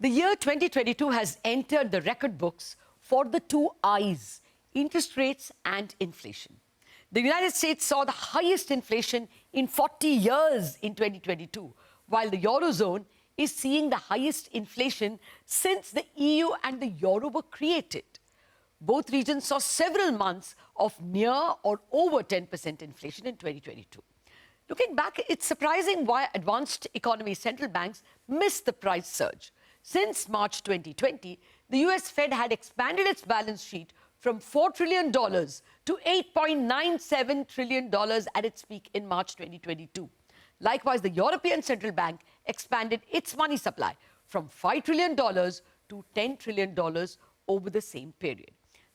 The year 2022 has entered the record books for the two I's, interest rates and inflation. The United States saw the highest inflation in 40 years in 2022, while the Eurozone is seeing the highest inflation since the EU and the Euro were created. Both regions saw several months of near or over 10% inflation in 2022. Looking back, it's surprising why advanced economy central banks missed the price surge. Since March 2020, the US Fed had expanded its balance sheet from $4 trillion to $8.97 trillion at its peak in March 2022. Likewise, the European Central Bank expanded its money supply from $5 trillion to $10 trillion over the same period.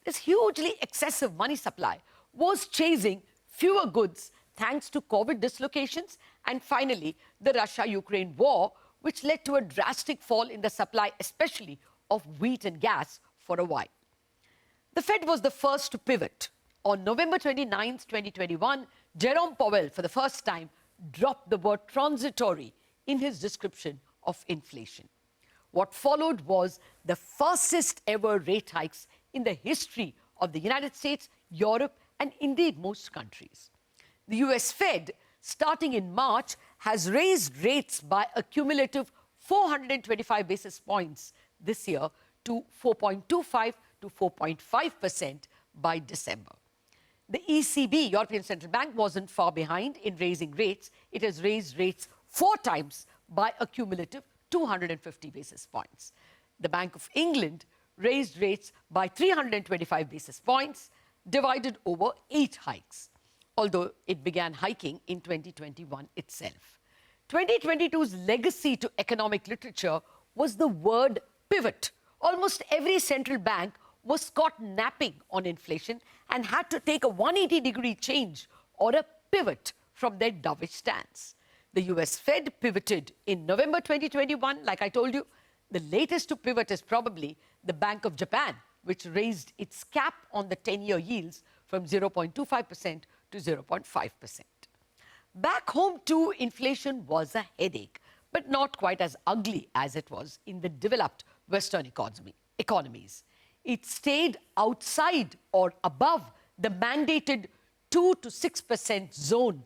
This hugely excessive money supply was chasing fewer goods thanks to COVID dislocations and finally the Russia-Ukraine war, which led to a drastic fall in the supply, especially of wheat and gas, for a while. The Fed was the first to pivot. On November 29, 2021, Jerome Powell, for the first time, dropped the word transitory in his description of inflation. What followed was the fastest ever rate hikes in the history of the United States, Europe, and indeed most countries. The US Fed, starting in March, has raised rates by a cumulative 425 basis points this year to 4.25 to 4.5% by December. The ECB, European Central Bank, wasn't far behind in raising rates. It has raised rates 4 times by a cumulative 250 basis points. The Bank of England raised rates by 325 basis points, divided over 8 hikes, although it began hiking in 2021 itself. 2022's legacy to economic literature was the word pivot. Almost every central bank was caught napping on inflation and had to take a 180-degree change or a pivot from their dovish stance. The US Fed pivoted in November 2021, like I told you. The latest to pivot is probably the Bank of Japan, which raised its cap on the 10-year yields from 0.25% to 0.5%. Back home too, inflation was a headache, but not quite as ugly as it was in the developed Western economies. It stayed outside or above the mandated 2 to 6% zone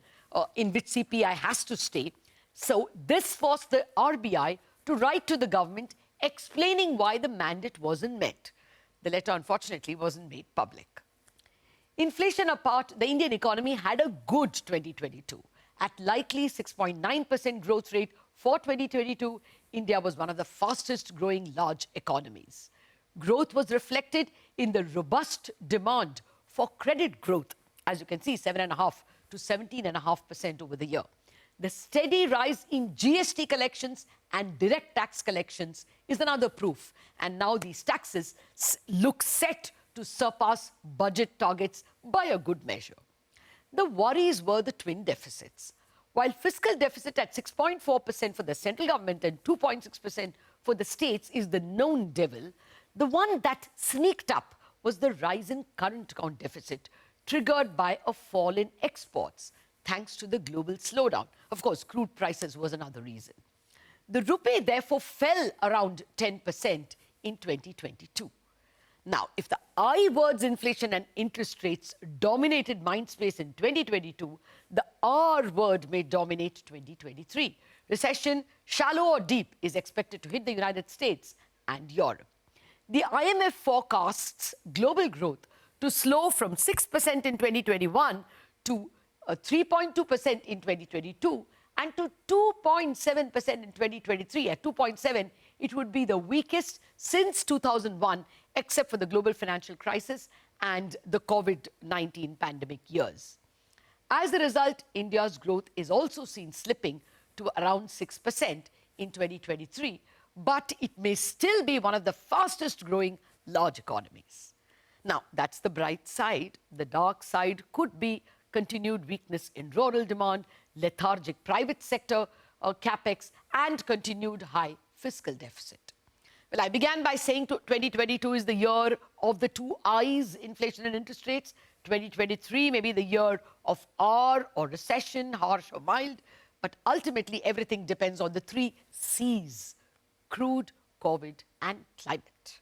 in which CPI has to stay. So this forced the RBI to write to the government explaining why the mandate wasn't met. The letter, unfortunately, wasn't made public. Inflation apart, the Indian economy had a good 2022. At likely 6.9% growth rate for 2022, India was one of the fastest growing large economies. Growth was reflected in the robust demand for credit growth, as you can see, 7.5% to 17.5% over the year. The steady rise in GST collections and direct tax collections is another proof. And now these taxes look set to surpass budget targets by a good measure. The worries were the twin deficits. While fiscal deficit at 6.4% for the central government and 2.6% for the states is the known devil, the one that sneaked up was the rise in current account deficit, triggered by a fall in exports, thanks to the global slowdown. Of course, crude prices was another reason. The rupee therefore fell around 10% in 2022. Now, if the I words, inflation and interest rates, dominated mindspace in 2022, the R word may dominate 2023. Recession, shallow or deep, is expected to hit the United States and Europe. The IMF forecasts global growth to slow from 6% in 2021 to 3.2% in 2022 and to 2.7% in 2023. At 2.7, it would be the weakest since 2001, except for the global financial crisis and the COVID-19 pandemic years. As a result, India's growth is also seen slipping to around 6% in 2023, but it may still be one of the fastest growing large economies. Now, that's the bright side. The dark side could be continued weakness in rural demand, lethargic private sector capex, and continued high fiscal deficit. Well, I began by saying 2022 is the year of the two I's, inflation and interest rates. 2023 may be the year of R or recession, harsh or mild. But ultimately, everything depends on the 3 C's: crude, COVID, and climate.